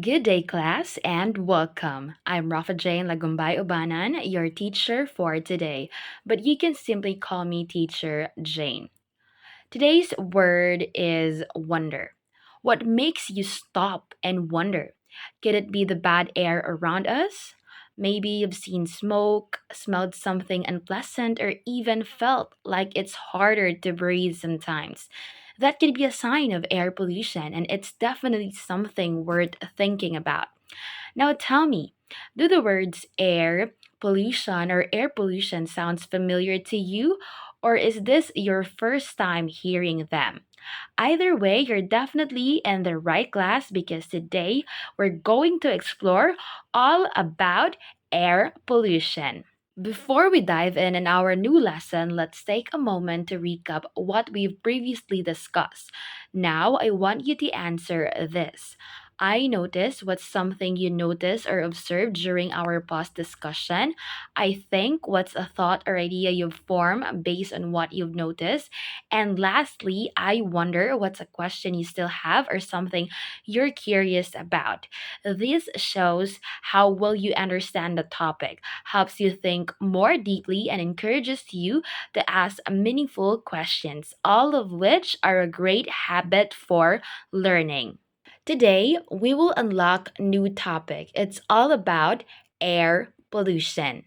Good day, class, and welcome. I'm Rafa Jane Lagumbay Ubanan, your teacher for today, but you can simply call me Teacher Jane. Today's word is wonder. What makes you stop and wonder? Could it be the bad air around us? Maybe you've seen smoke, smelled something unpleasant, or even felt like it's harder to breathe sometimes. That could be a sign of air pollution, and it's definitely something worth thinking about. Now tell me, do the words air pollution or air pollution sounds familiar to you, or is this your first time hearing them? Either way, you're definitely in the right class because today we're going to explore all about air pollution. Before we dive in our new lesson, let's take a moment to recap what we've previously discussed. Now, I want you to answer this. I noticed what's something you noticed or observed during our past discussion. I think what's a thought or idea you've formed based on what you've noticed. And lastly, I wonder what's a question you still have or something you're curious about. This shows how well you understand the topic, helps you think more deeply, and encourages you to ask meaningful questions, all of which are a great habit for learning. Today, we will unlock new topic. It's all about air pollution.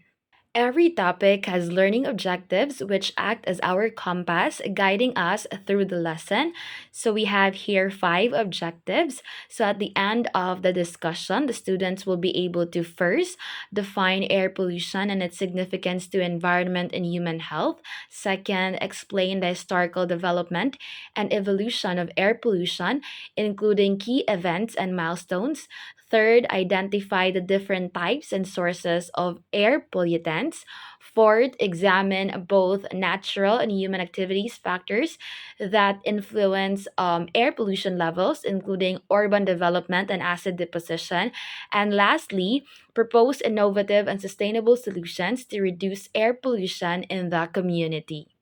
Every topic has learning objectives which act as our compass, guiding us through the lesson. So we have here five objectives. So at the end of the discussion, the students will be able to first define air pollution and its significance to environment and human health. Second, explain the historical development and evolution of air pollution, including key events and milestones. Third, identify the different types and sources of air pollutants. Fourth, examine both natural and human activities factors that influence air pollution levels, including urban development and acid deposition. And lastly, propose innovative and sustainable solutions to reduce air pollution in the community.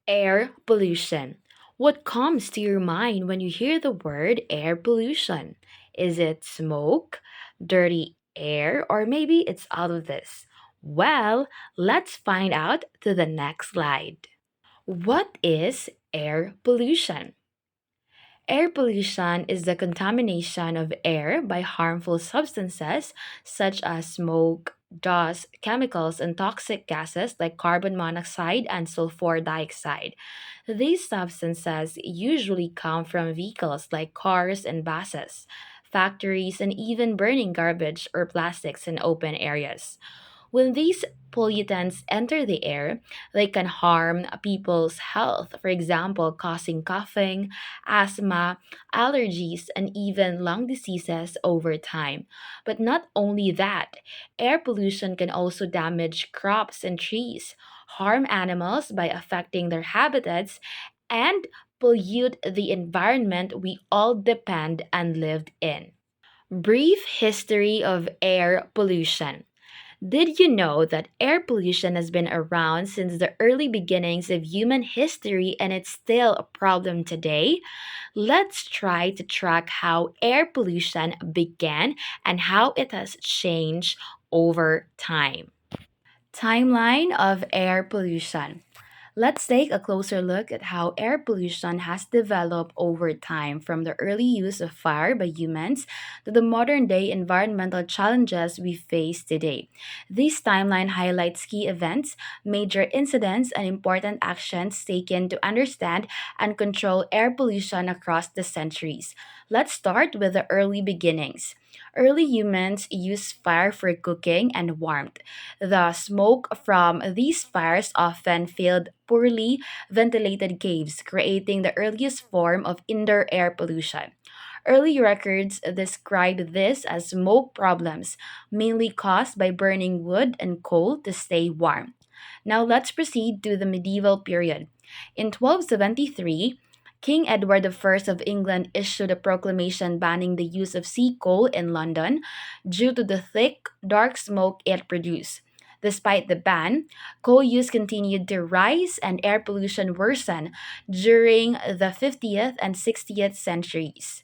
Air pollution. What comes to your mind when you hear the word air pollution? Is it smoke, dirty air, or maybe it's all of this? Well, let's find out to the next slide. What is air pollution? Air pollution is the contamination of air by harmful substances such as smoke, dust, chemicals, and toxic gases like carbon monoxide and sulfur dioxide. These substances usually come from vehicles like cars and buses, factories, and even burning garbage or plastics in open areas. When these pollutants enter the air, they can harm people's health, for example, causing coughing, asthma, allergies, and even lung diseases over time. But not only that, air pollution can also damage crops and trees, harm animals by affecting their habitats, and pollute the environment we all depend and lived in. Brief history of air pollution. Did you know that air pollution has been around since the early beginnings of human history and it's still a problem today? Let's try to track how air pollution began and how it has changed over time. Timeline of air pollution. Let's take a closer look at how air pollution has developed over time from the early use of fire by humans to the modern day environmental challenges we face today. This timeline highlights key events, major incidents, and important actions taken to understand and control air pollution across the centuries. Let's start with the early beginnings. Early humans used fire for cooking and warmth. The smoke from these fires often filled poorly ventilated caves, creating the earliest form of indoor air pollution. Early records described this as smoke problems, mainly caused by burning wood and coal to stay warm. Now let's proceed to the medieval period. In 1273, King Edward I of England issued a proclamation banning the use of sea coal in London due to the thick, dark smoke it produced. Despite the ban, coal use continued to rise and air pollution worsened during the 50th and 60th centuries.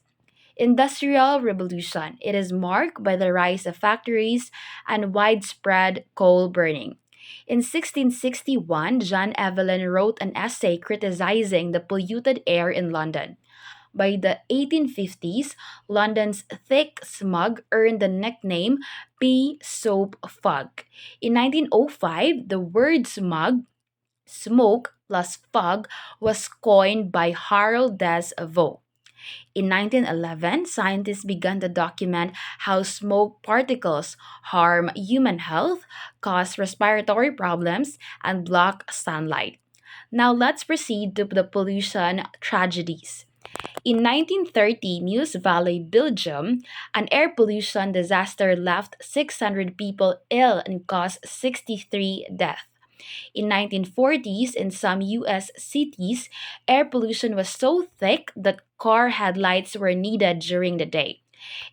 Industrial Revolution. It is marked by the rise of factories and widespread coal burning. In 1661, John Evelyn wrote an essay criticizing the polluted air in London. By the 1850s, London's thick smog earned the nickname pea soap fog. In 1905, the word smog, smoke plus fog, was coined by Harold Des Vaux. In 1911, scientists began to document how smoke particles harm human health, cause respiratory problems, and block sunlight. Now let's proceed to the pollution tragedies. In 1930, Meuse Valley, Belgium, an air pollution disaster left 600 people ill and caused 63 deaths. In 1940s, in some US cities, air pollution was so thick that car headlights were needed during the day.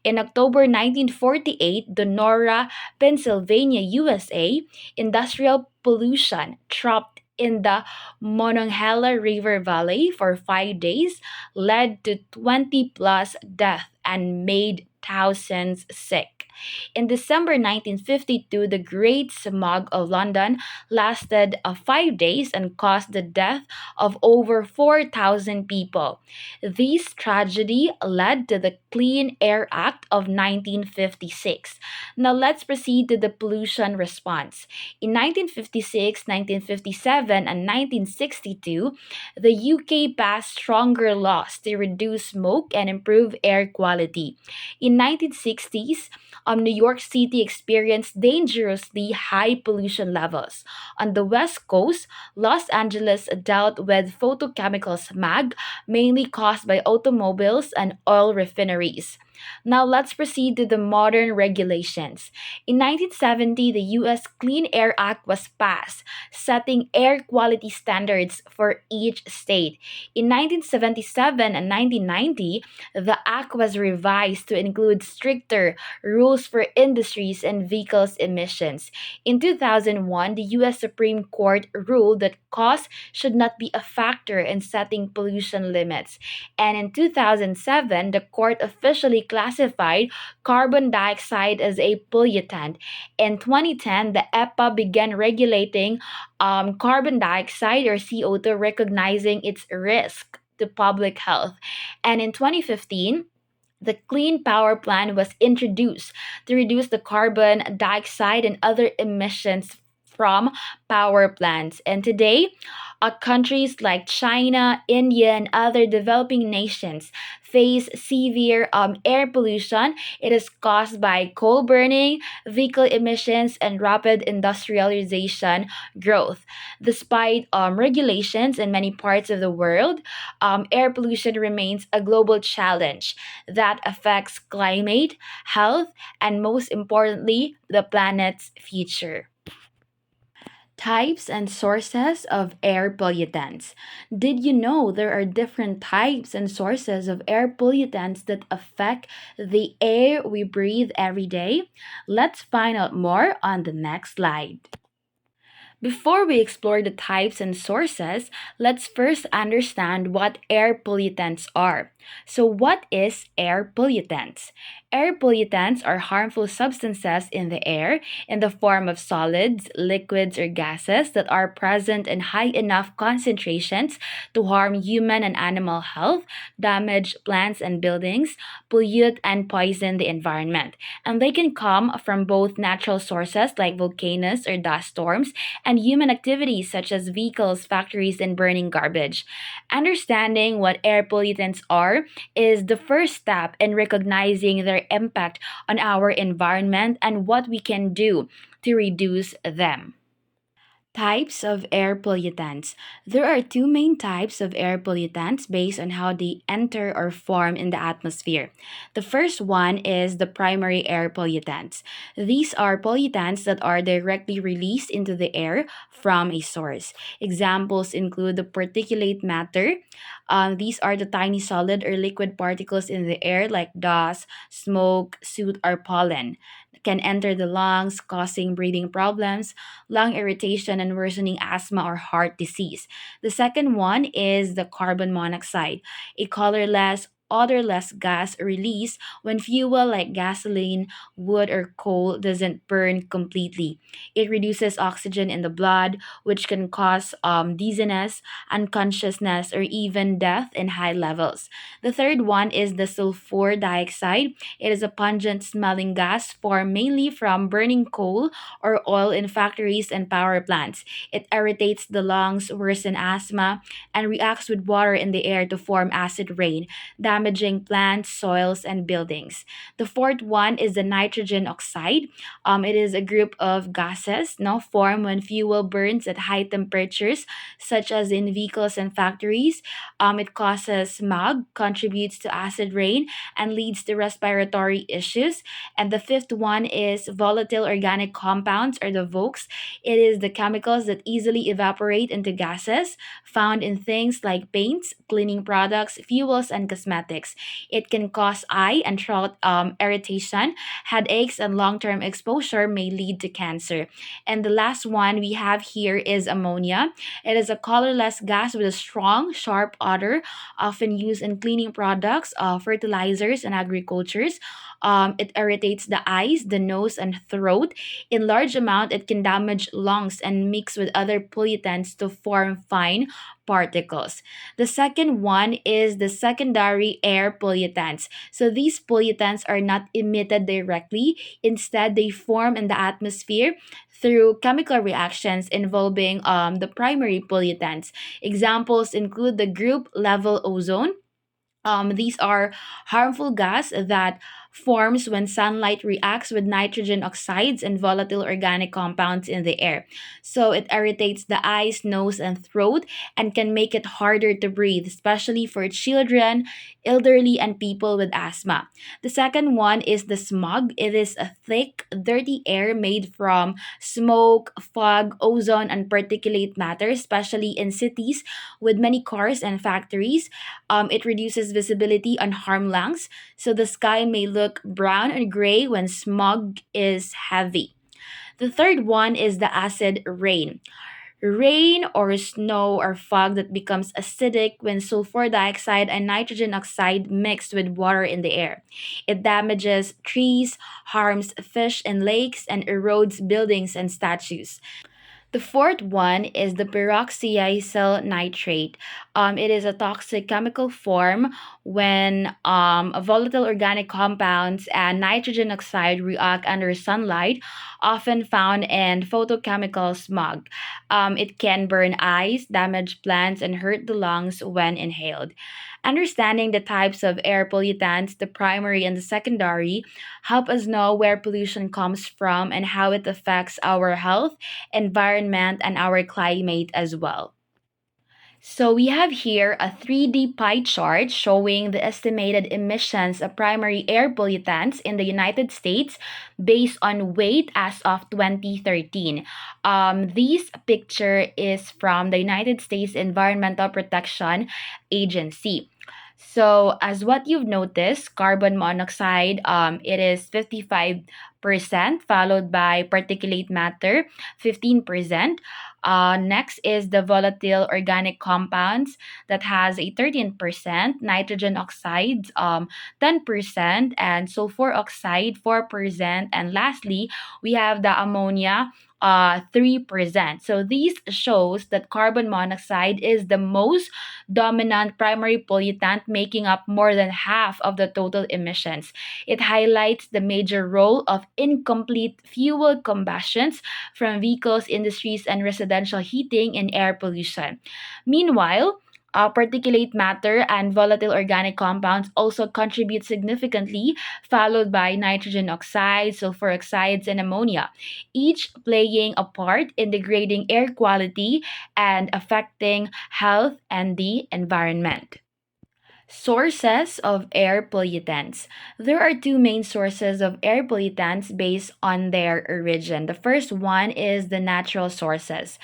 In October 1948, Donora, Pennsylvania, USA, industrial pollution trapped in the Monongahela River Valley for 5 days led to 20 plus deaths and made thousands sick. In December 1952, the Great Smog of London lasted 5 days and caused the death of over 4,000 people. This tragedy led to the Clean Air Act of 1956. Now let's proceed to the pollution response. In 1956, 1957, and 1962, the UK passed stronger laws to reduce smoke and improve air quality. In 1960s, New York City experienced dangerously high pollution levels. On the West Coast, Los Angeles dealt with photochemical smog, mainly caused by automobiles and oil refineries. Now let's proceed to the modern regulations. In 1970, the US Clean Air Act was passed, setting air quality standards for each state. In 1977 and 1990, the act was revised to include stricter rules for industries and vehicles emissions. In 2001, the US Supreme Court ruled that cost should not be a factor in setting pollution limits. And in 2007, the court officially classified carbon dioxide as a pollutant. In 2010, the EPA began regulating carbon dioxide or CO2, recognizing its risk to public health. And in 2015, the Clean Power Plan was introduced to reduce the carbon dioxide and other emissions from power plants. And today, countries like China, India, and other developing nations face severe air pollution. It is caused by coal burning, vehicle emissions, and rapid industrialization growth. Despite regulations in many parts of the world, air pollution remains a global challenge that affects climate, health, and most importantly, the planet's future. Types and sources of air pollutants. Did you know there are different types and sources of air pollutants that affect the air we breathe every day? Let's find out more on the next slide. Before we explore the types and sources, let's first understand what air pollutants are. So, what is air pollutants? Air pollutants are harmful substances in the air in the form of solids, liquids, or gases that are present in high enough concentrations to harm human and animal health, damage plants and buildings, pollute and poison the environment. And they can come from both natural sources like volcanoes or dust storms and human activities such as vehicles, factories, and burning garbage. Understanding what air pollutants are is the first step in recognizing their impact on our environment and what we can do to reduce them. Types of air pollutants. There are two main types of air pollutants based on how they enter or form in the atmosphere. The first one is the primary air pollutants. These are pollutants that are directly released into the air from a source. Examples include the particulate matter. These are the tiny solid or liquid particles in the air like dust, smoke, soot, or pollen. Can enter the lungs, causing breathing problems, lung irritation, and worsening asthma or heart disease. The second one is the carbon monoxide, a colorless, odorless gas released when fuel like gasoline, wood, or coal doesn't burn completely. It reduces oxygen in the blood, which can cause dizziness, unconsciousness, or even death in high levels. The third one is the sulfur dioxide. It is a pungent smelling gas formed mainly from burning coal or oil in factories and power plants. It irritates the lungs, worsens asthma, and reacts with water in the air to form acid rain, damaging plants, soils, and buildings. The fourth one is the nitrogen oxide. It is a group of gases now formed when fuel burns at high temperatures, such as in vehicles and factories. It causes smog, contributes to acid rain, and leads to respiratory issues. And the fifth one is volatile organic compounds, or the VOCs. It is the chemicals that easily evaporate into gases found in things like paints, cleaning products, fuels, and cosmetics. It can cause eye and throat irritation, headaches, and long term exposure may lead to cancer. And the last one we have here is ammonia. It is a colorless gas with a strong, sharp odor, often used in cleaning products, fertilizers, and agricultures. It irritates the eyes, the nose, and throat. In large amount, it can damage lungs and mix with other pollutants to form fine particles. The second one is the secondary air pollutants. So these pollutants are not emitted directly. Instead, they form in the atmosphere through chemical reactions involving the primary pollutants. Examples include the group level ozone. These are harmful gas that forms when sunlight reacts with nitrogen oxides and volatile organic compounds in the air. So it irritates the eyes, nose, and throat and can make it harder to breathe, especially for children, elderly, and people with asthma. The second one is the smog. It is a thick, dirty air made from smoke, fog, ozone, and particulate matter, especially in cities with many cars and factories. It reduces visibility on harm lungs, so the sky may look brown and gray when smog is heavy. The third one is the acid rain. Rain or snow or fog that becomes acidic when sulfur dioxide and nitrogen oxide mix with water in the air. It damages trees, harms fish in lakes, and erodes buildings and statues. The fourth one is the peroxyethyl nitrate. It is a toxic chemical form when volatile organic compounds and nitrogen oxide react under sunlight, often found in photochemical smog. It can burn eyes, damage plants, and hurt the lungs when inhaled. Understanding the types of air pollutants, the primary and the secondary, help us know where pollution comes from and how it affects our health, environment, and our climate as well. So we have here a 3D pie chart showing the estimated emissions of primary air pollutants in the United States based on weight as of 2013. This picture is from the United States Environmental Protection Agency. So, as what you've noticed, carbon monoxide, it is 55%, followed by particulate matter, 15%. Next is the volatile organic compounds that has a 13%, nitrogen oxides 10%, and sulfur oxide 4%. And lastly, we have the ammonia 3%. So this shows that carbon monoxide is the most dominant primary pollutant, making up more than half of the total emissions. It highlights the major role of incomplete fuel combustions from vehicles, industries, and residential heating in air pollution. Meanwhile, particulate matter and volatile organic compounds also contribute significantly, followed by nitrogen oxides, sulfur oxides, and ammonia, each playing a part in degrading air quality and affecting health and the environment. Sources of air pollutants. There are two main sources of air pollutants based on their origin. The first one is the natural sources.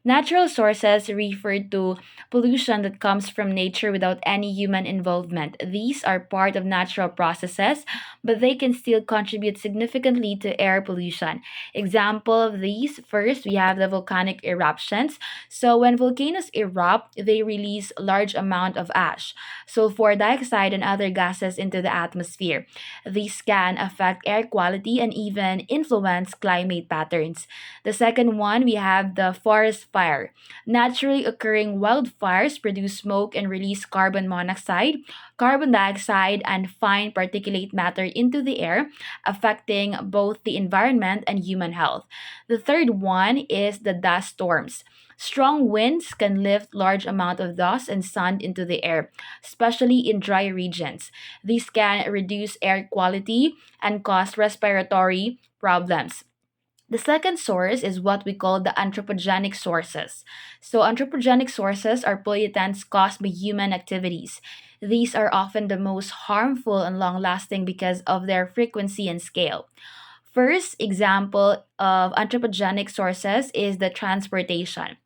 Natural sources refer to pollution that comes from nature without any human involvement. These are part of natural processes, but they can still contribute significantly to air pollution. Example of these, first, we have the volcanic eruptions. So when volcanoes erupt, they release large amount of ash, sulfur dioxide and other gases into the atmosphere. These can affect air quality and even influence climate patterns. The second one, we have the forest fire. Naturally occurring wildfires produce smoke and release carbon monoxide, carbon dioxide, and fine particulate matter into the air, affecting both the environment and human health. The third one is the dust storms. Strong winds can lift large amount of dust and sand into the air, especially in dry regions. These can reduce air quality and cause respiratory problems. The second source is what we call the anthropogenic sources. So, anthropogenic sources are pollutants caused by human activities. These are often the most harmful and long lasting because of their frequency and scale. First example of anthropogenic sources is the transportation.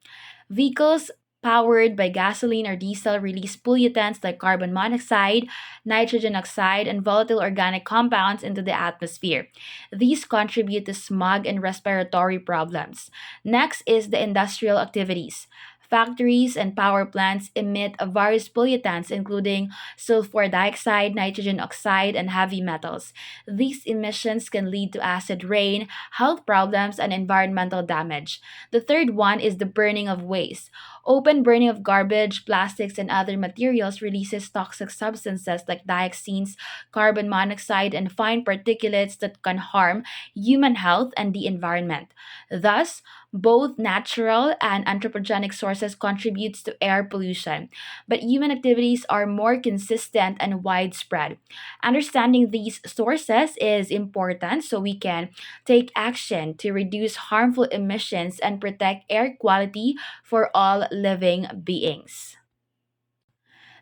Vehicles powered by gasoline or diesel release pollutants like carbon monoxide, nitrogen oxide, and volatile organic compounds into the atmosphere. These contribute to smog and respiratory problems. Next is the industrial activities. Factories and power plants emit various pollutants, including sulfur dioxide, nitrogen oxide, and heavy metals. These emissions can lead to acid rain, health problems, and environmental damage. The third one is the burning of waste. Open burning of garbage, plastics, and other materials releases toxic substances like dioxins, carbon monoxide, and fine particulates that can harm human health and the environment. Thus, both natural and anthropogenic sources contributes to air pollution, but human activities are more consistent and widespread. Understanding these sources is important so we can take action to reduce harmful emissions and protect air quality for all living beings.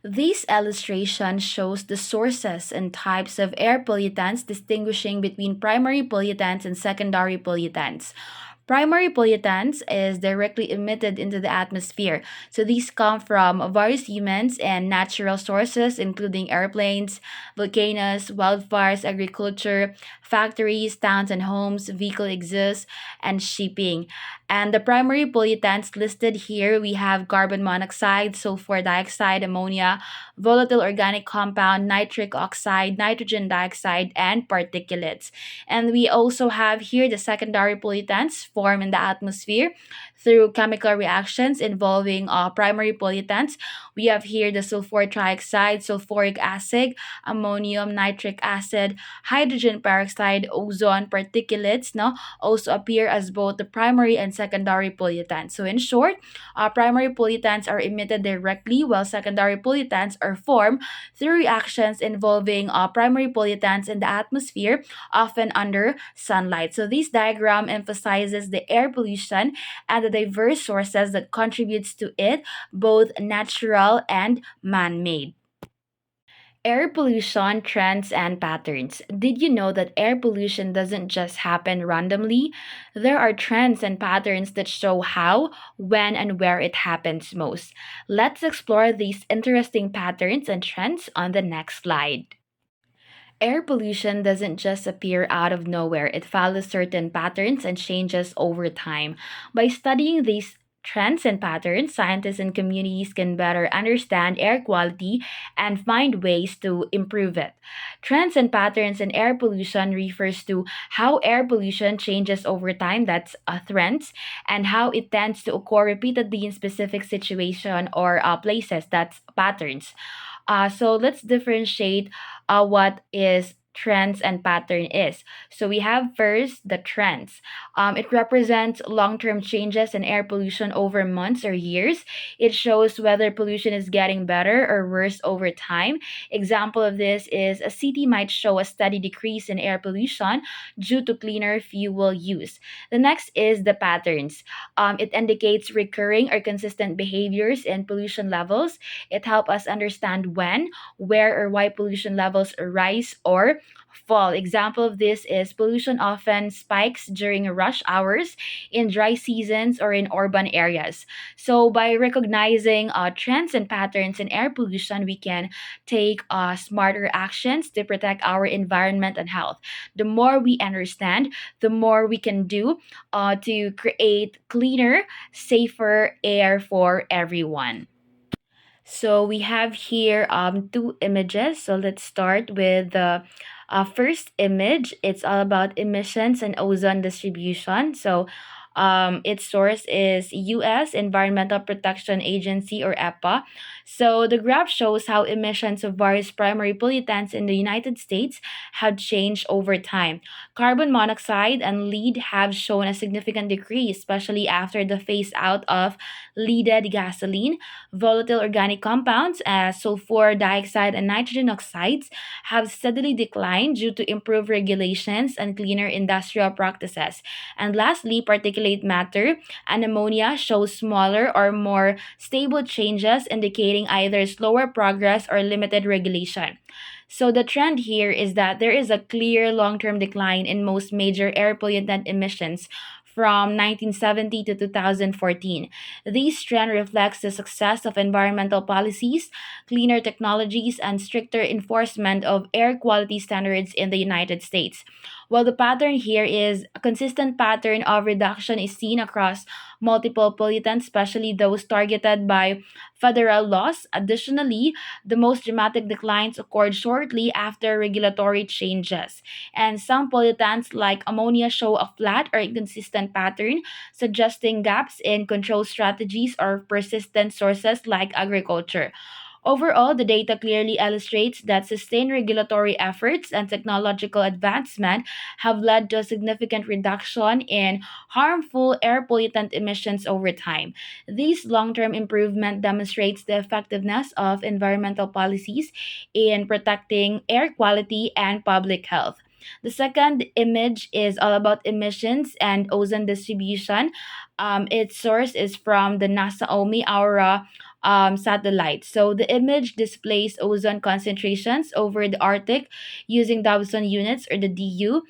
This illustration shows the sources and types of air pollutants, distinguishing between primary pollutants and secondary pollutants. Primary pollutants is directly emitted into the atmosphere. So these come from various humans and natural sources, including airplanes, volcanoes, wildfires, agriculture, factories, towns and homes, vehicle exhaust, and shipping. And the primary pollutants listed here, we have carbon monoxide, sulfur dioxide, ammonia, volatile organic compound, nitric oxide, nitrogen dioxide, and particulates. And we also have here the secondary pollutants formed in the atmosphere through chemical reactions involving primary pollutants. We have here the sulfur trioxide, sulfuric acid, ammonium, nitric acid, hydrogen peroxide, ozone, particulates, no, also appear as both the primary and secondary pollutants. So in short, primary pollutants are emitted directly while secondary pollutants are formed through reactions involving primary pollutants in the atmosphere, often under sunlight. So this diagram emphasizes the air pollution and the diverse sources that contributes to it, both natural and man-made. Air pollution trends and patterns. Did you know that air pollution doesn't just happen randomly? There are trends and patterns that show how, when, and where it happens most. Let's explore these interesting patterns and trends on the next slide. Air pollution doesn't just appear out of nowhere, it follows certain patterns and changes over time. By studying these trends and patterns, scientists and communities can better understand air quality and find ways to improve it. Trends and patterns in air pollution refers to how air pollution changes over time, that's trends, and how it tends to occur repeatedly in specific situation or places, that's patterns. So let's differentiate what is trends and pattern is. So we have first the trends. It represents long-term changes in air pollution over months or years. It shows whether pollution is getting better or worse over time. Example of this is a city might show a steady decrease in air pollution due to cleaner fuel use. The next is the patterns. It indicates recurring or consistent behaviors in pollution levels. It helps us understand when, where, or why pollution levels rise or fall. Example of this is pollution often spikes during rush hours in dry seasons or in urban areas. So by recognizing trends and patterns in air pollution, we can take smarter actions to protect our environment and health. The more we understand, the more we can do to create cleaner, safer air for everyone. So we have here two images. So let's start with the first image. It's all about emissions and ozone distribution. So its source is U.S. Environmental Protection Agency or EPA. So the graph shows how emissions of various primary pollutants in the United States have changed over time. Carbon monoxide and lead have shown a significant decrease, especially after the phase out of leaded gasoline. Volatile organic compounds as sulfur dioxide and nitrogen oxides have steadily declined due to improved regulations and cleaner industrial practices. And lastly, particulate matter and ammonia show smaller or more stable changes, indicating either slower progress or limited regulation. So the trend here is that there is a clear long-term decline in most major air pollutant emissions from 1970 to 2014. This trend reflects the success of environmental policies, cleaner technologies, and stricter enforcement of air quality standards in the United States. While the pattern here is a consistent pattern of reduction is seen across multiple pollutants, especially those targeted by federal laws. Additionally, the most dramatic declines occurred shortly after regulatory changes. And some pollutants like ammonia show a flat or inconsistent pattern, suggesting gaps in control strategies or persistent sources like agriculture. Overall, the data clearly illustrates that sustained regulatory efforts and technological advancement have led to a significant reduction in harmful air pollutant emissions over time. This long-term improvement demonstrates the effectiveness of environmental policies in protecting air quality and public health. The second image is all about emissions and ozone distribution. Its source is from the NASA OMI Aura satellite. So the image displays ozone concentrations over the Arctic using Dobson units or the DU.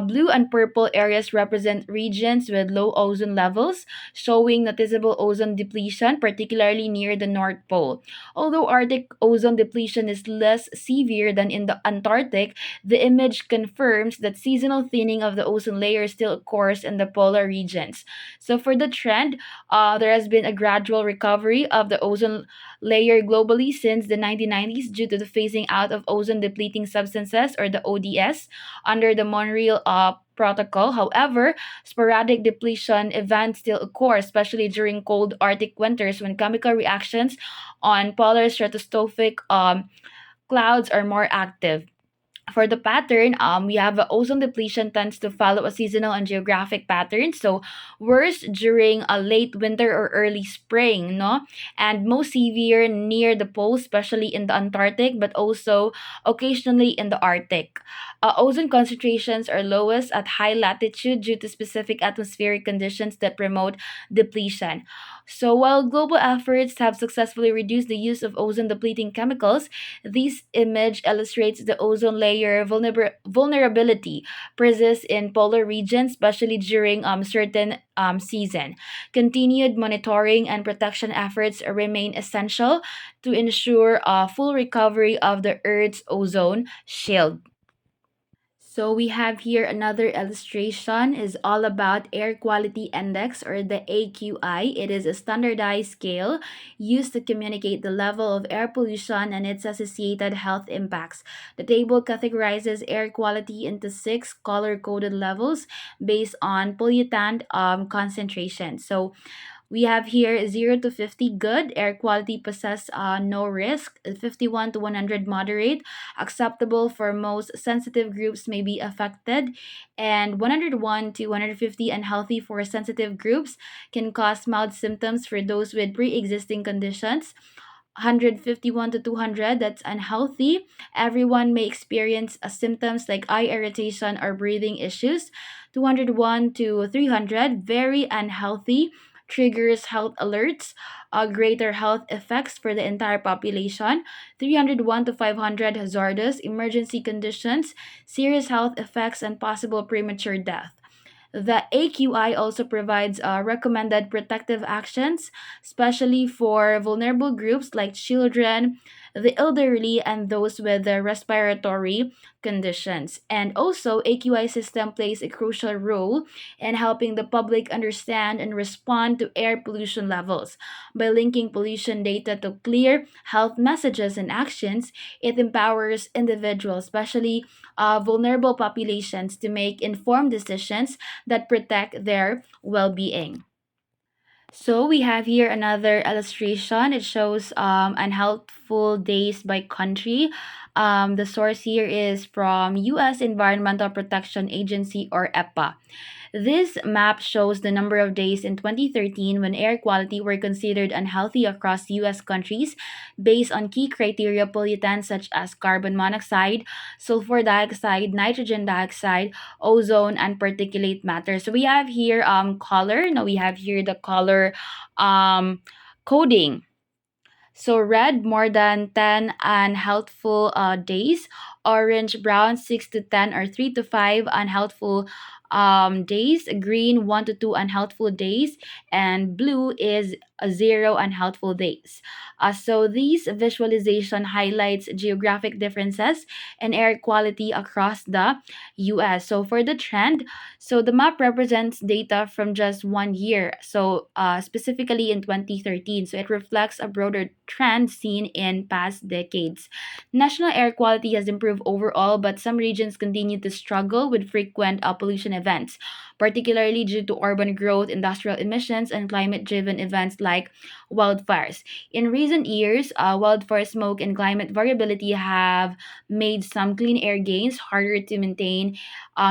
Blue and purple areas represent regions with low ozone levels, showing noticeable ozone depletion, particularly near the North Pole. Although Arctic ozone depletion is less severe than in the Antarctic, the image confirms that seasonal thinning of the ozone layer still occurs in the polar regions. So for the trend, there has been a gradual recovery of the ozone layer globally since the 1990s due to the phasing out of ozone depleting substances or the ODS under the Montreal Protocol. However, sporadic depletion events still occur, especially during cold Arctic winters when chemical reactions on polar stratospheric clouds are more active. For the pattern, we have ozone depletion tends to follow a seasonal and geographic pattern. So worse during a late winter or early spring, no, and most severe near the poles, especially in the Antarctic, but also occasionally in the Arctic. Ozone concentrations are lowest at high latitude due to specific atmospheric conditions that promote depletion. So while global efforts have successfully reduced the use of ozone depleting chemicals, this image illustrates the ozone layer vulnerability persists in polar regions, especially during certain season. Continued monitoring and protection efforts remain essential to ensure a full recovery of the Earth's ozone shield. So we have here another illustration is all about air quality index or the AQI. It is a standardized scale used to communicate the level of air pollution and its associated health impacts. The table categorizes air quality into six color-coded levels based on pollutant concentration. So we have here 0 to 50 good, air quality possess no risk, 51 to 100 moderate, acceptable for most sensitive groups may be affected, and 101 to 150 unhealthy for sensitive groups can cause mild symptoms for those with pre-existing conditions. 151 to 200 that's unhealthy, everyone may experience symptoms like eye irritation or breathing issues. 201 to 300 very unhealthy, triggers health alerts, greater health effects for the entire population, 301 to 500 hazardous emergency conditions, serious health effects, and possible premature death. The AQI also provides recommended protective actions, especially for vulnerable groups like children, the elderly, and those with the respiratory conditions. And also, AQI system plays a crucial role in helping the public understand and respond to air pollution levels. By linking pollution data to clear health messages and actions, it empowers individuals, especially vulnerable populations, to make informed decisions that protect their well being. So we have here another illustration. It shows unhealthful days by country. The source here is from U.S. Environmental Protection Agency, or EPA. This map shows the number of days in 2013 when air quality were considered unhealthy across US countries based on key criteria pollutants such as carbon monoxide, sulfur dioxide, nitrogen dioxide, ozone, and particulate matter. So we have here color. Now we have here the color um coding. So red, more than 10 unhealthful days. Orange, brown, 6 to 10 or 3 to 5 unhealthful days. Green, 1 to 2 unhealthful days. And blue is 0 unhealthful days. So these visualization highlights geographic differences in air quality across the US. So for the trend, so the map represents data from just 1 year, so specifically in 2013. So it reflects a broader trend seen in past decades. National air quality has improved overall, but some regions continue to struggle with frequent pollution events, particularly due to urban growth, industrial emissions, and climate-driven events like wildfires. In recent years, wildfire smoke and climate variability have made some clean air gains harder to maintain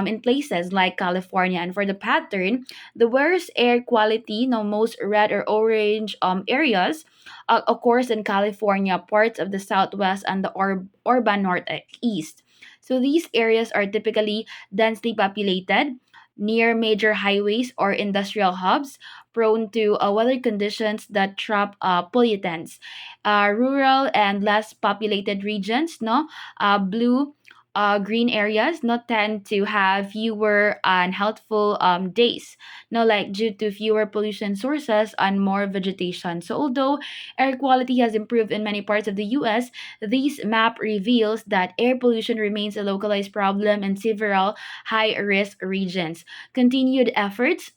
in places like California. And for the pattern, the worst air quality, no most red or orange areas, occurs in California, parts of the Southwest, and the urban Northeast. So these areas are typically densely populated, near major highways or industrial hubs, prone to weather conditions that trap pollutants. Rural and less populated regions, no, blue green areas not tend to have fewer unhealthful days, no, like due to fewer pollution sources and more vegetation. So although air quality has improved in many parts of the US, this map reveals that air pollution remains a localized problem in several high risk regions. Continued efforts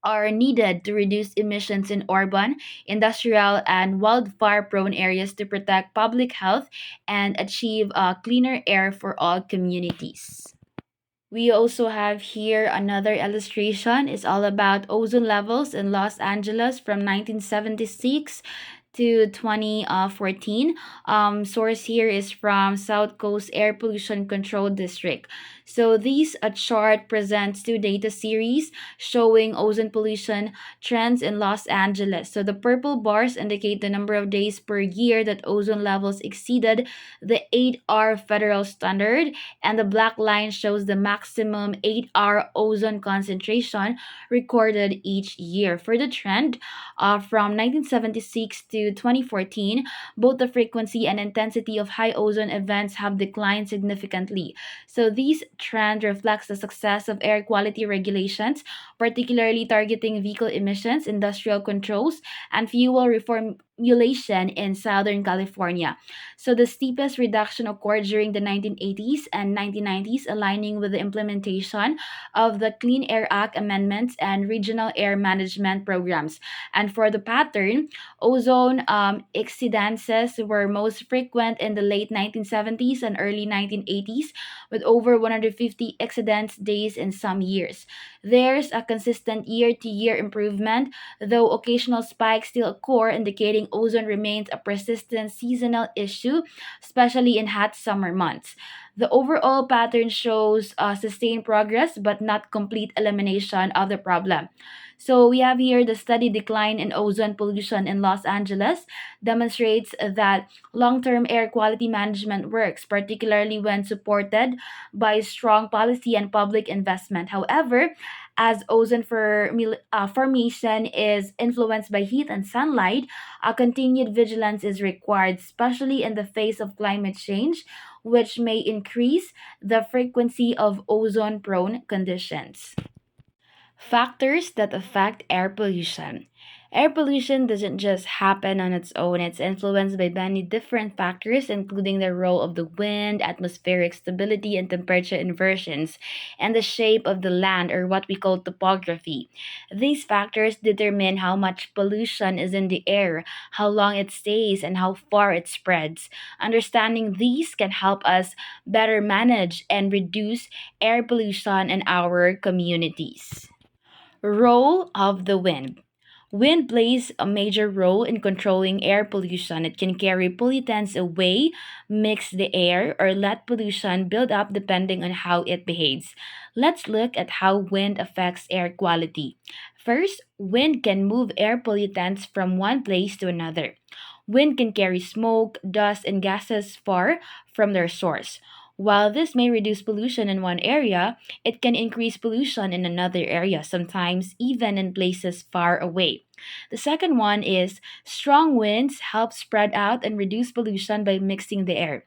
are needed to reduce emissions in urban, industrial, and wildfire prone areas to protect public health and achieve cleaner air for all communities. We also have here another illustration. It's all about ozone levels in Los Angeles from 1976 to 2014. Source here is from South Coast Air Pollution Control District. So this chart presents two data series showing ozone pollution trends in Los Angeles. So the purple bars indicate the number of days per year that ozone levels exceeded the 8R federal standard, and the black line shows the maximum 8R ozone concentration recorded each year. For the trend, from 1976 to 2014, both the frequency and intensity of high ozone events have declined significantly. So this trend reflects the success of air quality regulations, particularly targeting vehicle emissions, industrial controls, and fuel reformulation in Southern California. So the steepest reduction occurred during the 1980s and 1990s, aligning with the implementation of the Clean Air Act amendments and regional air management programs. And for the pattern, ozone exceedances were most frequent in the late 1970s and early 1980s, with over 150 exceedance days in some years. There's a consistent year to year improvement, though occasional spikes still occur, indicating ozone remains a persistent seasonal issue, especially in hot summer months. The overall pattern shows sustained progress but not complete elimination of the problem. So we have here the steady decline in ozone pollution in Los Angeles demonstrates that long-term air quality management works, particularly when supported by strong policy and public investment. However, As ozone formation is influenced by heat and sunlight, a continued vigilance is required, especially in the face of climate change, which may increase the frequency of ozone prone conditions. Factors that affect air pollution. Air pollution doesn't just happen on its own, it's influenced by many different factors, including the role of the wind, atmospheric stability, and temperature inversions, and the shape of the land, or what we call topography. These factors determine how much pollution is in the air, how long it stays, and how far it spreads. Understanding these can help us better manage and reduce air pollution in our communities. Role of the wind. Wind plays a major role in controlling air pollution. It can carry pollutants away, mix the air, or let pollution build up depending on how it behaves. Let's look at how wind affects air quality. First, wind can move air pollutants from one place to another. Wind can carry smoke, dust, and gases far from their source. While this may reduce pollution in one area, it can increase pollution in another area, sometimes even in places far away. The second one is strong winds help spread out and reduce pollution by mixing the air.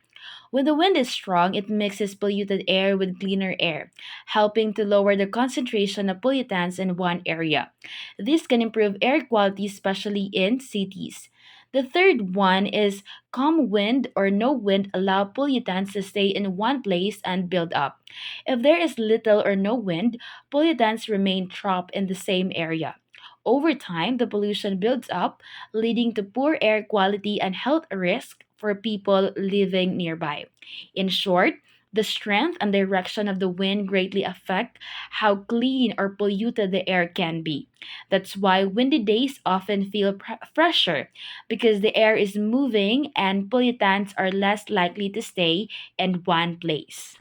When the wind is strong, it mixes polluted air with cleaner air, helping to lower the concentration of pollutants in one area. This can improve air quality, especially in cities. The third one is calm wind or no wind allow pollutants to stay in one place and build up. If there is little or no wind, pollutants remain trapped in the same area. Over time, the pollution builds up, leading to poor air quality and health risk for people living nearby. In short, the strength and direction of the wind greatly affect how clean or polluted the air can be. That's why windy days often feel fresher because the air is moving and pollutants are less likely to stay in one place.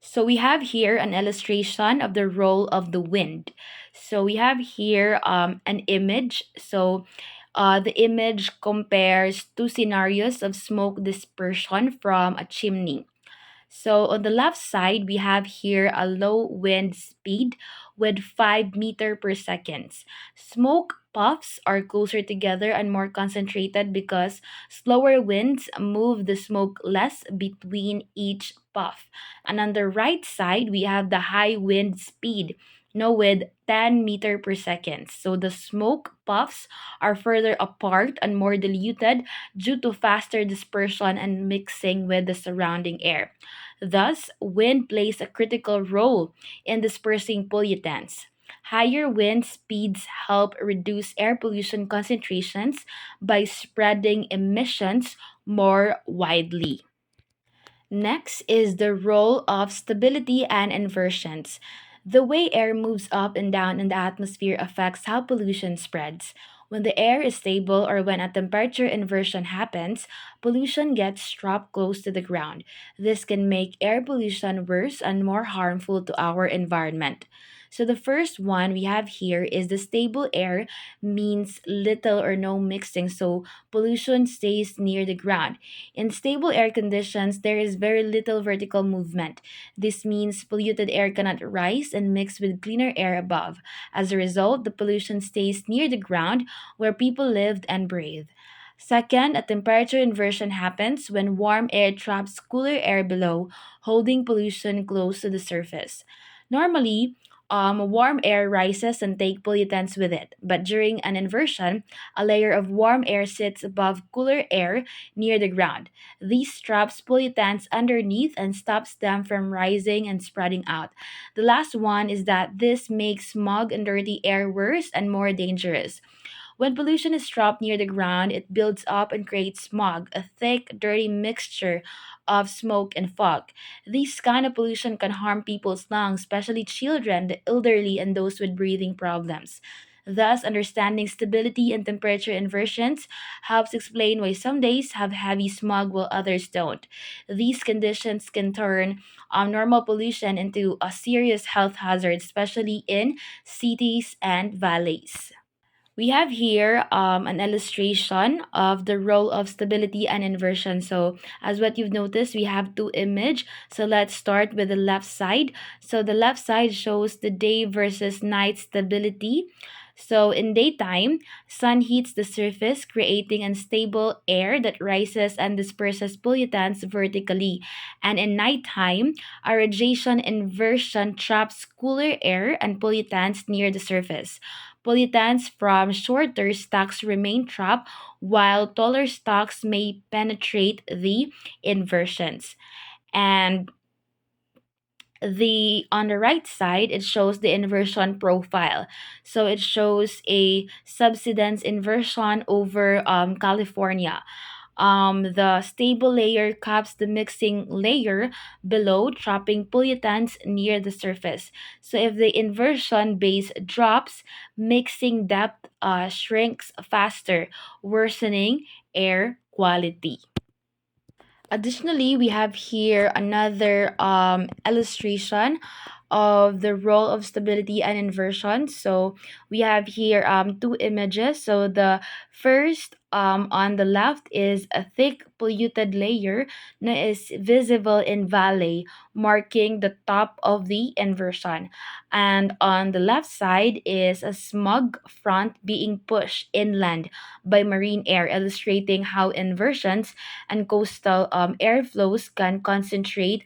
So we have here an illustration of the role of the wind. So we have here an image. So the image compares two scenarios of smoke dispersion from a chimney. So on the left side, we have here a low wind speed with 5 meter per second. Smoke puffs are closer together and more concentrated because slower winds move the smoke less between each puff. And on the right side, we have the high wind speed, no with 10 meter per second. So the smoke puffs are further apart and more diluted due to faster dispersion and mixing with the surrounding air. Thus, wind plays a critical role in dispersing pollutants. Higher wind speeds help reduce air pollution concentrations by spreading emissions more widely. Next is the role of stability and inversions. The way air moves up and down in the atmosphere affects how pollution spreads. When the air is stable or when a temperature inversion happens, pollution gets trapped close to the ground. This can make air pollution worse and more harmful to our environment. So the first one we have here is the stable air means little or no mixing, so pollution stays near the ground. In stable air conditions, there is very little vertical movement. This means polluted air cannot rise and mix with cleaner air above. As a result, the pollution stays near the ground where people live and breathe. Second, a temperature inversion happens when warm air traps cooler air below, holding pollution close to the surface. Normally, warm air rises and take pollutants with it, but during an inversion, a layer of warm air sits above cooler air near the ground. These traps pollutants underneath and stops them from rising and spreading out. The last one is that this makes smog and dirty air worse and more dangerous. When pollution is trapped near the ground, it builds up and creates smog, a thick, dirty mixture of smoke and fog. This kind of pollution can harm people's lungs, especially children, the elderly, and those with breathing problems. Thus, understanding stability and temperature inversions helps explain why some days have heavy smog while others don't. These conditions can turn normal pollution into a serious health hazard, especially in cities and valleys. We have here an illustration of the role of stability and inversion. So as what you've noticed, we have two image. So let's start with the left side. So the left side shows the day versus night stability. So in daytime, sun heats the surface, creating unstable air that rises and disperses pollutants vertically. And in nighttime, a radiation inversion traps cooler air and pollutants near the surface. Pollutants from shorter stocks remain trapped, while taller stocks may penetrate the inversions. And the on the right side, it shows the inversion profile. So it shows a subsidence inversion over California. The stable layer caps the mixing layer below, trapping pollutants near the surface. So if the inversion base drops, mixing depth shrinks faster, worsening air quality. Additionally, we have here another illustration of the role of stability and inversion. So we have here two images. So the first on the left is a thick polluted layer that is visible in valley, marking the top of the inversion. And on the left side is a smog front being pushed inland by marine air, illustrating how inversions and coastal airflows can concentrate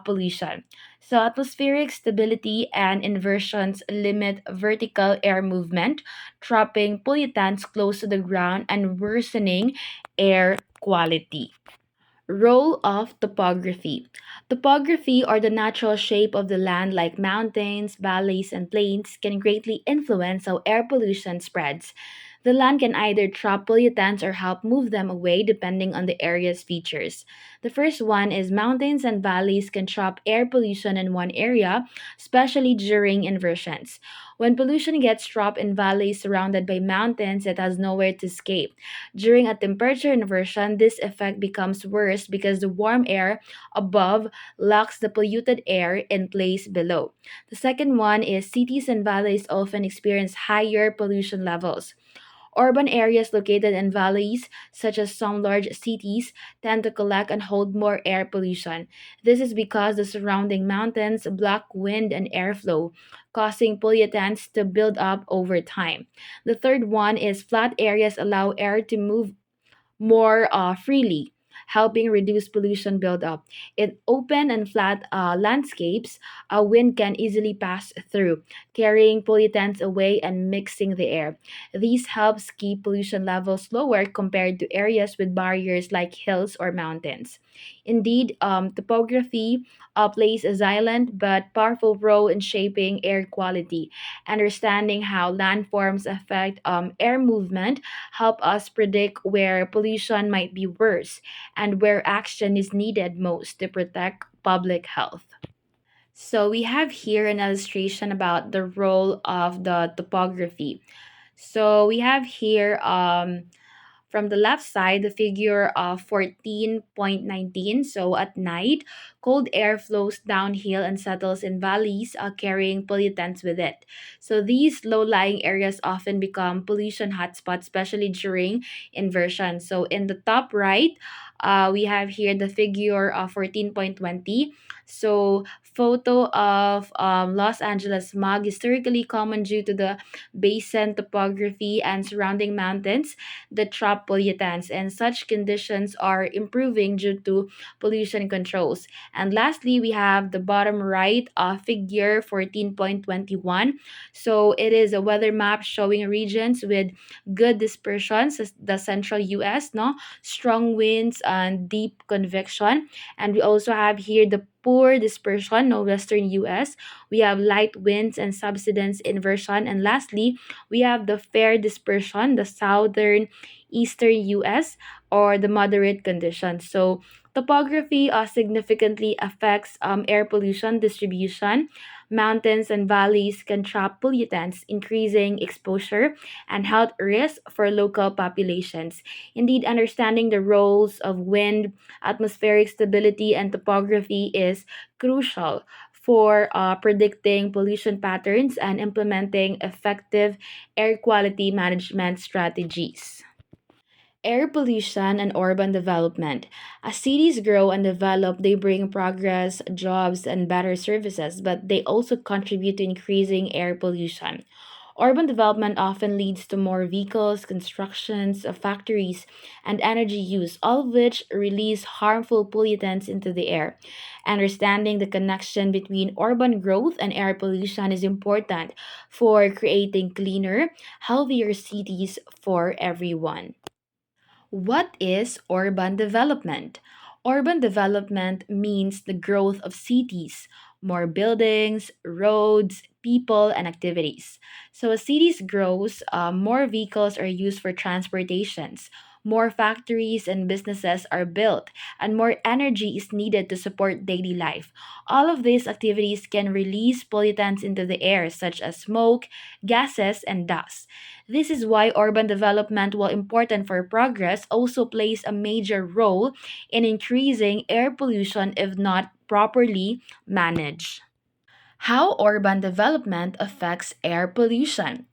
pollution. So, atmospheric stability and inversions limit vertical air movement, trapping pollutants close to the ground and worsening air quality. Role of topography. Topography, or the natural shape of the land like mountains, valleys, and plains, can greatly influence how air pollution spreads. The land can either trap pollutants or help move them away depending on the area's features. The first one is mountains and valleys can trap air pollution in one area, especially during inversions. When pollution gets trapped in valleys surrounded by mountains, it has nowhere to escape. During a temperature inversion, this effect becomes worse because the warm air above locks the polluted air in place below. The second one is cities and valleys often experience higher pollution levels. Urban areas located in valleys, such as some large cities, tend to collect and hold more air pollution. This is because the surrounding mountains block wind and airflow, causing pollutants to build up over time. The third one is flat areas allow air to move more freely, helping reduce pollution buildup. In open and flat landscapes, a wind can easily pass through, carrying pollutants away and mixing the air. These helps keep pollution levels lower compared to areas with barriers like hills or mountains. Indeed, topography plays a silent but powerful role in shaping air quality. Understanding how landforms affect air movement help us predict where pollution might be worse and where action is needed most to protect public health. So we have here an illustration about the role of the topography. So we have here from the left side, the figure of 14.19. So at night, cold air flows downhill and settles in valleys, carrying pollutants with it. So these low-lying areas often become pollution hotspots, especially during inversion. So in the top right, we have here the figure of 14.20. So photo of Los Angeles smog, historically common due to the basin topography and surrounding mountains that trap pollutants, and such conditions are improving due to pollution controls. And lastly, we have the bottom right figure 14.21. So it is a weather map showing regions with good dispersion, the central US, no, strong winds and deep convection. And we also have here the poor dispersion, no, western US. We have light winds and subsidence inversion. And lastly, we have the fair dispersion, the southern eastern US, or the moderate conditions. So topography significantly affects air pollution distribution. Mountains and valleys can trap pollutants, increasing exposure and health risks for local populations. Indeed, understanding the roles of wind, atmospheric stability, and topography is crucial for predicting pollution patterns and implementing effective air quality management strategies. Air pollution and urban development. As cities grow and develop, they bring progress, jobs, and better services, but they also contribute to increasing air pollution. Urban development often leads to more vehicles, constructions, factories, and energy use, all of which release harmful pollutants into the air. Understanding the connection between urban growth and air pollution is important for creating cleaner, healthier cities for everyone. What is urban development? Urban development means the growth of cities, more buildings, roads, people, and activities. So as cities grows, more vehicles are used for transportations, more factories and businesses are built, and more energy is needed to support daily life. All of these activities can release pollutants into the air, such as smoke, gases, and dust. This is why urban development, while important for progress, also plays a major role in increasing air pollution if not properly managed. How urban development affects air pollution.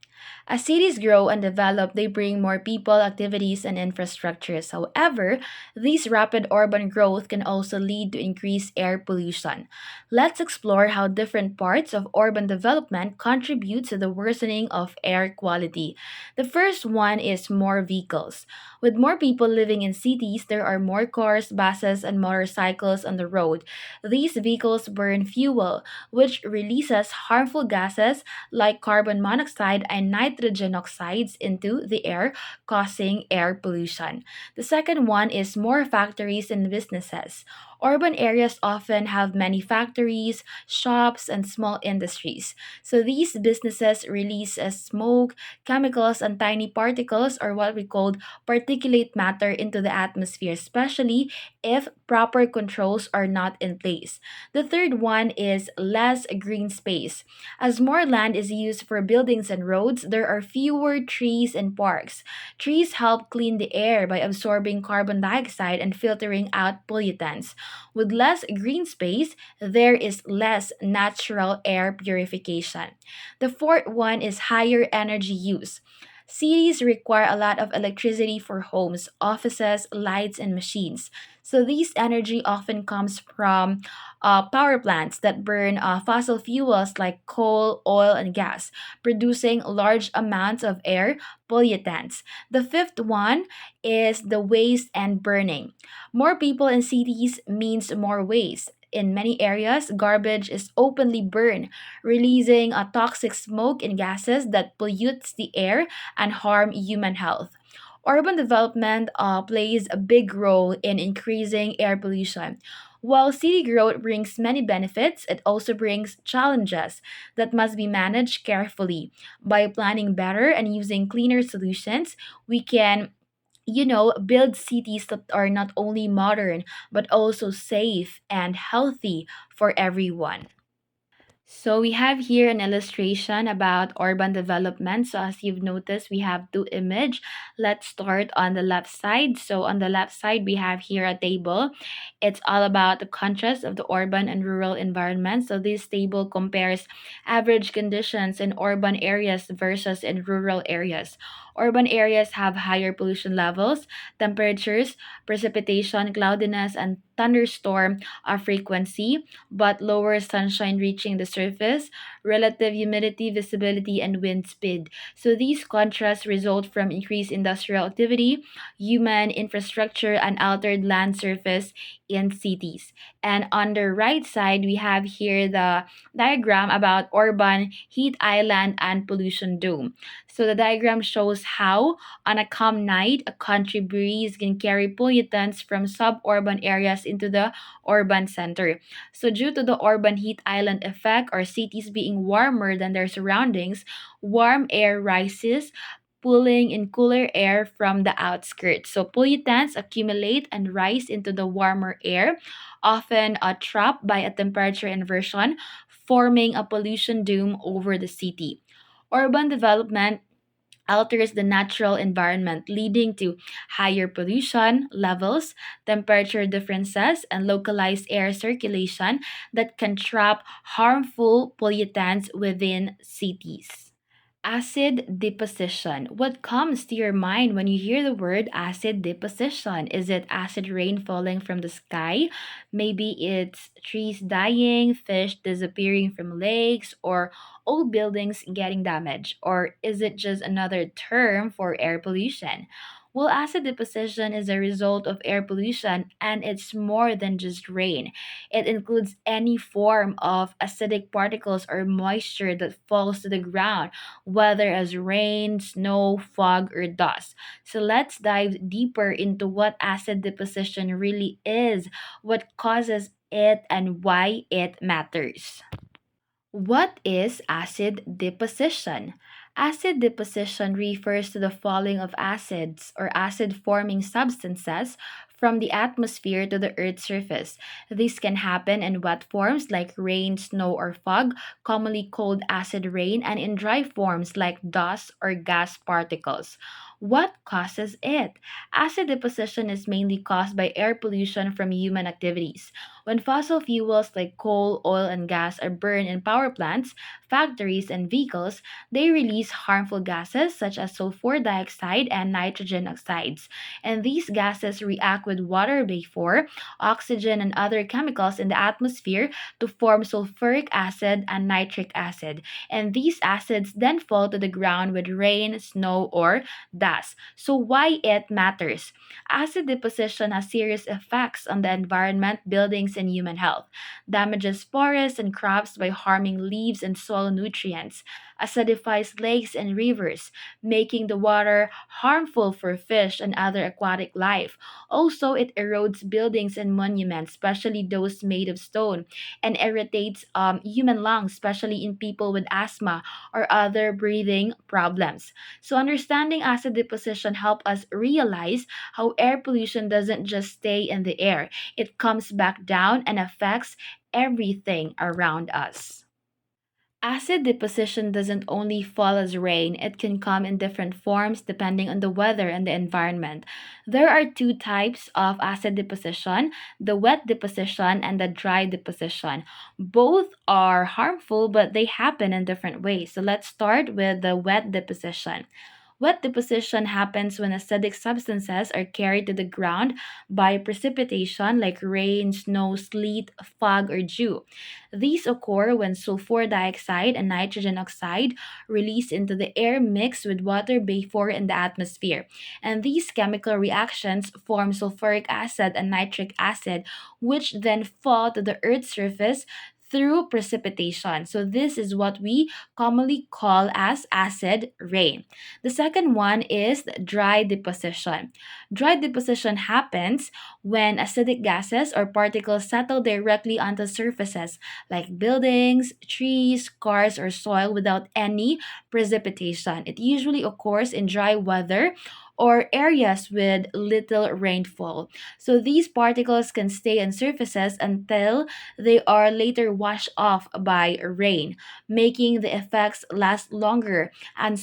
As cities grow and develop, they bring more people, activities, and infrastructures. However, this rapid urban growth can also lead to increased air pollution. Let's explore how different parts of urban development contribute to the worsening of air quality. The first one is more vehicles. With more people living in cities, there are more cars, buses, and motorcycles on the road. These vehicles burn fuel, which releases harmful gases like carbon monoxide and nitrogen oxides into the air, causing air pollution. The second one is more factories and businesses. Urban areas often have many factories, shops, and small industries. So these businesses release smoke, chemicals, and tiny particles, or what we call particulate matter, into the atmosphere, especially if proper controls are not in place. The third one is less green space. As more land is used for buildings and roads, there are fewer trees and parks. Trees help clean the air by absorbing carbon dioxide and filtering out pollutants. With less green space, there is less natural air purification. The fourth one is higher energy use. Cities require a lot of electricity for homes, offices, lights, and machines. So, this energy often comes from power plants that burn fossil fuels like coal, oil, and gas, producing large amounts of air pollutants. The fifth one is the waste and burning. More people in cities means more waste. In many areas, garbage is openly burned, releasing a toxic smoke and gases that pollutes the air and harm human health. Urban development plays a big role in increasing air pollution. While city growth brings many benefits, it also brings challenges that must be managed carefully. By planning better and using cleaner solutions, we can build cities that are not only modern but also safe and healthy for everyone. So we have here an illustration about urban development. So as you've noticed, we have two image. Let's start on the left side. So on the left side, we have here a table. It's all about the contrast of the urban and rural environment. So this table compares average conditions in urban areas versus in rural areas. Urban areas have higher pollution levels, temperatures, precipitation, cloudiness, and thunderstorm frequency, but lower sunshine reaching the surface, relative humidity, visibility, and wind speed. So these contrasts result from increased industrial activity, human infrastructure, and altered land surface in cities. And on the right side, we have here the diagram about urban heat island and pollution dome. So the diagram shows how on a calm night, a country breeze can carry pollutants from suburban areas into the urban center. So, due to the urban heat island effect, or cities being warmer than their surroundings, warm air rises, pulling in cooler air from the outskirts. So, pollutants accumulate and rise into the warmer air, often trapped by a temperature inversion, forming a pollution dome over the city. Urban development alters the natural environment, leading to higher pollution levels, temperature differences, and localized air circulation that can trap harmful pollutants within cities. Acid deposition. What comes to your mind when you hear the word acid deposition? Is it acid rain falling from the sky? Maybe it's trees dying, fish disappearing from lakes, or old buildings getting damaged? Or is it just another term for air pollution? Well, acid deposition is a result of air pollution and it's more than just rain. It includes any form of acidic particles or moisture that falls to the ground, whether as rain, snow, fog, or dust. So let's dive deeper into what acid deposition really is, what causes it, and why it matters. What is acid deposition? Acid deposition refers to the falling of acids or acid forming substances from the atmosphere to the Earth's surface. This can happen in wet forms like rain, snow, or fog, commonly called acid rain, and in dry forms like dust or gas particles. What causes it? Acid deposition is mainly caused by air pollution from human activities. When fossil fuels like coal, oil, and gas are burned in power plants, factories, and vehicles, they release harmful gases such as sulfur dioxide and nitrogen oxides. And these gases react with water vapor, oxygen, and other chemicals in the atmosphere to form sulfuric acid and nitric acid. And these acids then fall to the ground with rain, snow, or dust. So, why it matters? Acid deposition has serious effects on the environment, buildings, and human health. Damages forests and crops by harming leaves and soil nutrients. Acidifies lakes and rivers, making the water harmful for fish and other aquatic life. Also, it erodes buildings and monuments, especially those made of stone, and irritates human lungs, especially in people with asthma or other breathing problems. So, understanding acid deposition help us realize how air pollution doesn't just stay in the air, it comes back down and affects everything around us. Acid deposition doesn't only fall as rain, it can come in different forms depending on the weather and the environment. There are two types of acid deposition, the wet deposition and the dry deposition. Both are harmful, but they happen in different ways. So let's start with the wet deposition. Wet deposition happens when acidic substances are carried to the ground by precipitation like rain, snow, sleet, fog, or dew. These occur when sulfur dioxide and nitrogen oxide release into the air mix with water vapor in the atmosphere. And these chemical reactions form sulfuric acid and nitric acid, which then fall to the Earth's surface through precipitation. So this is what we commonly call as acid rain. The second one is dry deposition. Dry deposition happens when acidic gases or particles settle directly onto surfaces like buildings, trees, cars, or soil without any precipitation. It usually occurs in dry weather or areas with little rainfall. So these particles can stay on surfaces until they are later washed off by rain, making the effects last longer and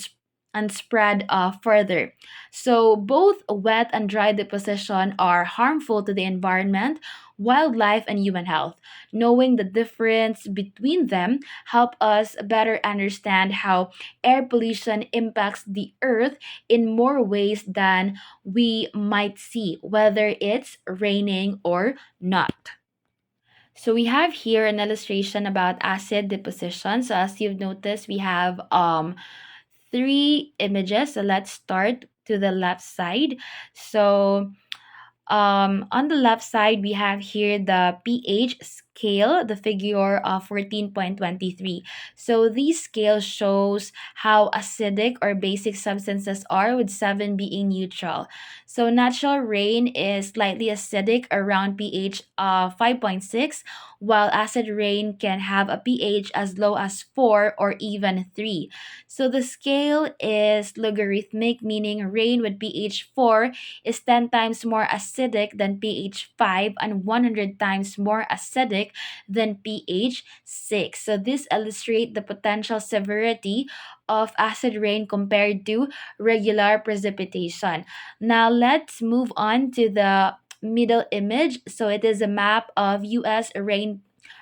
spread further. So both wet and dry deposition are harmful to the environment, wildlife, and human health. Knowing the difference between them help us better understand how air pollution impacts the earth in more ways than we might see, whether it's raining or not. So we have here an illustration about acid deposition. So as you've noticed, we have three images. So let's start to the left side. So on the left side, we have here the pH scale, the figure of 14.23. So this scale shows how acidic or basic substances are, with 7 being neutral. So natural rain is slightly acidic around pH 5.6, while acid rain can have a pH as low as 4 or even 3. So the scale is logarithmic, meaning rain with pH 4 is 10 times more acidic than pH 5 and 100 times more acidic acidic than pH 6. So this illustrates the potential severity of acid rain compared to regular precipitation. Now let's move on to the middle image. So it is a map of US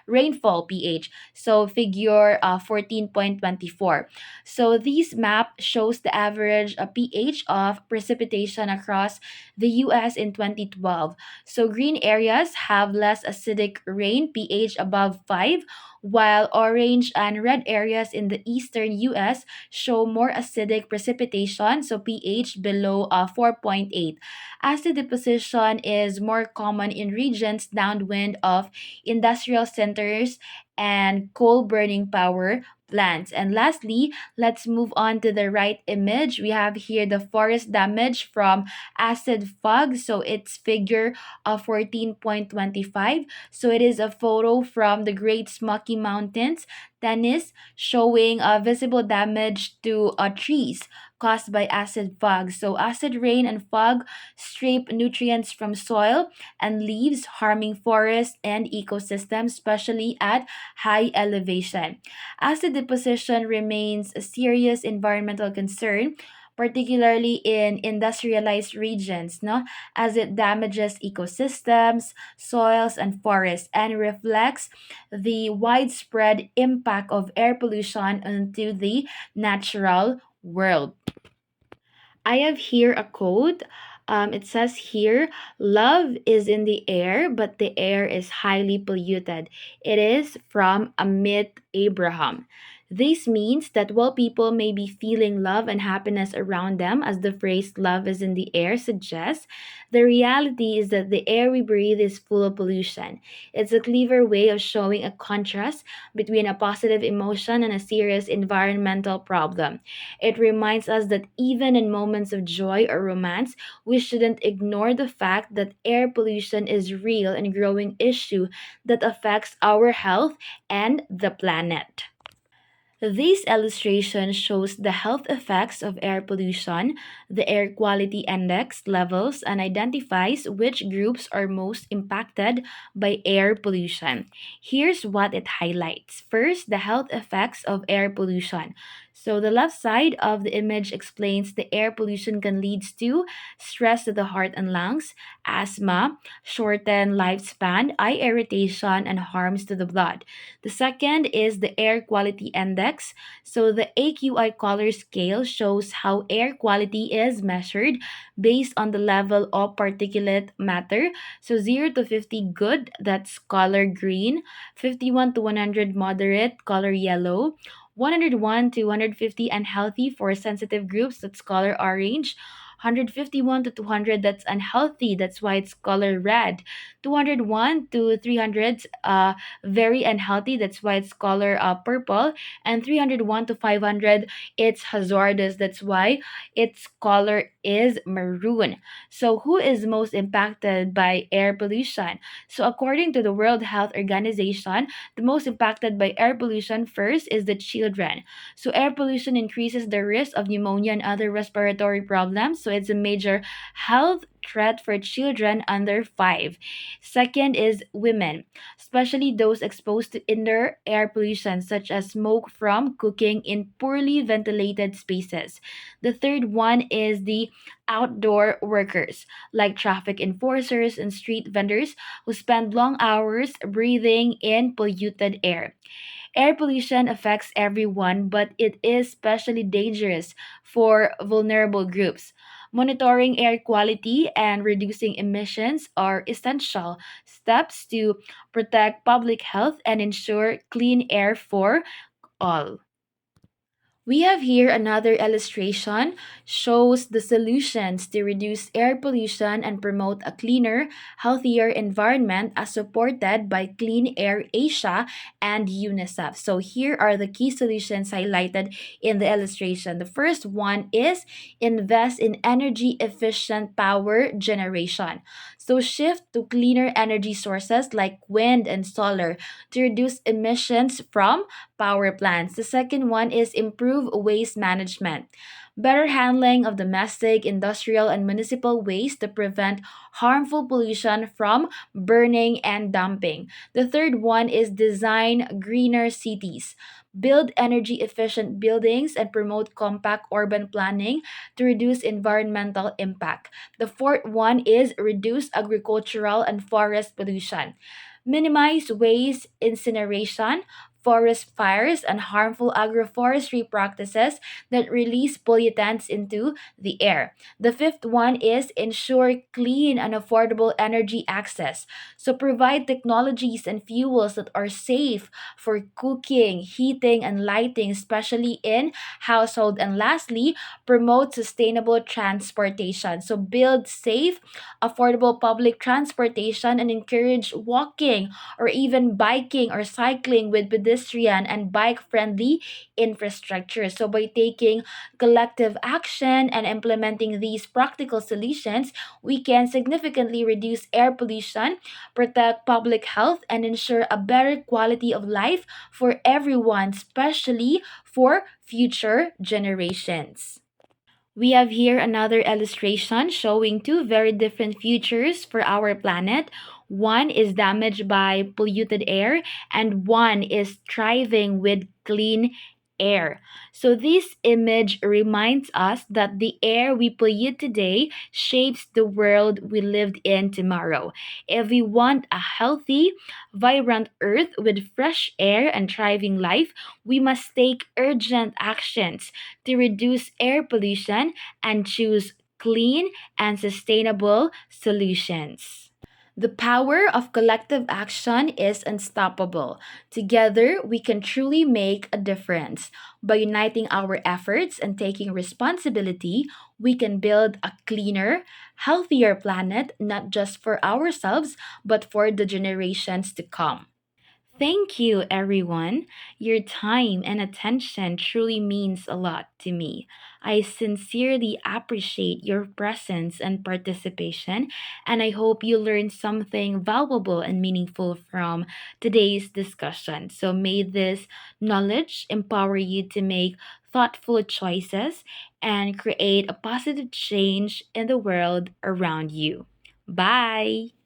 rainfall pH. So figure 14.24. So this map shows the average pH of precipitation across the US in 2012. So green areas have less acidic rain pH above 5, while orange and red areas in the eastern US show more acidic precipitation, so pH below 4.8. Acid deposition is more common in regions downwind of industrial centers and coal burning power plants. And lastly, let's move on to the right image. We have here the forest damage from acid fog. So it's figure 14.25. So it is a photo from the Great Smoky Mountains, Tennessee, showing visible damage to trees caused by acid fog. So acid rain and fog strip nutrients from soil and leaves, harming forests and ecosystems, especially at high elevation. Acid deposition remains a serious environmental concern, particularly in industrialized regions, no, as it damages ecosystems, soils, and forests, and reflects the widespread impact of air pollution onto the natural world. I have here a quote. It says here, love is in the air, but the air is highly polluted. It is from Amit Abraham. This means that while people may be feeling love and happiness around them, as the phrase love is in the air suggests, the reality is that the air we breathe is full of pollution. It's a clever way of showing a contrast between a positive emotion and a serious environmental problem. It reminds us that even in moments of joy or romance, we shouldn't ignore the fact that air pollution is real and growing issue that affects our health and the planet. This illustration shows the health effects of air pollution, the air quality index levels, and identifies which groups are most impacted by air pollution. Here's what it highlights. First, the health effects of air pollution. So, the left side of the image explains the air pollution can lead to stress to the heart and lungs, asthma, shortened lifespan, eye irritation, and harms to the blood. The second is the air quality index. So the AQI color scale shows how air quality is measured based on the level of particulate matter. So 0 to 50 good, that's color green, 51 to 100 moderate, color yellow, 101 to 150 unhealthy for sensitive groups, that's color orange. 151 to 200, that's unhealthy, that's why it's color red. 201 to 300, very unhealthy, that's why it's color purple. And 301 to 500, it's hazardous, that's why its color is maroon. So who is most impacted by air pollution? So according to the World Health Organization, the most impacted by air pollution first is the children. So air pollution increases the risk of pneumonia and other respiratory problems, so it's a major health threat for children under 5. Second is women, especially those exposed to indoor air pollution such as smoke from cooking in poorly ventilated spaces. The third one is the outdoor workers, like traffic enforcers and street vendors who spend long hours breathing in polluted air. Air pollution affects everyone, but it is especially dangerous for vulnerable groups. Monitoring air quality and reducing emissions are essential steps to protect public health and ensure clean air for all. We have here another illustration shows the solutions to reduce air pollution and promote a cleaner, healthier environment as supported by Clean Air Asia and UNICEF. So here are the key solutions highlighted in the illustration. The first one is invest in energy efficient power generation. So shift to cleaner energy sources like wind and solar to reduce emissions from power plants. The second one is improve waste management. Better handling of domestic, industrial, and municipal waste to prevent harmful pollution from burning and dumping. The third one is design greener cities. Build energy efficient buildings and promote compact urban planning to reduce environmental impact. The fourth one is reduce agricultural and forest pollution. Minimize waste incineration, forest fires, and harmful agroforestry practices that release pollutants into the air. The fifth one is ensure clean and affordable energy access. So provide technologies and fuels that are safe for cooking, heating, and lighting, especially in household. And lastly, promote sustainable transportation. So build safe, affordable public transportation and encourage walking or even biking or cycling with pedestrian and bike friendly infrastructure. So by taking collective action and implementing these practical solutions, we can significantly reduce air pollution, protect public health, and ensure a better quality of life for everyone, especially for future generations. We have here another illustration showing two very different futures for our planet. One is damaged by polluted air, and one is thriving with clean air. So, this image reminds us that the air we pollute today shapes the world we lived in tomorrow. If we want a healthy, vibrant earth with fresh air and thriving life, we must take urgent actions to reduce air pollution and choose clean and sustainable solutions. The power of collective action is unstoppable. Together, we can truly make a difference. By uniting our efforts and taking responsibility, we can build a cleaner, healthier planet, not just for ourselves, but for the generations to come. Thank you, everyone. Your time and attention truly means a lot to me. I sincerely appreciate your presence and participation, and I hope you learned something valuable and meaningful from today's discussion. So, may this knowledge empower you to make thoughtful choices and create a positive change in the world around you. Bye.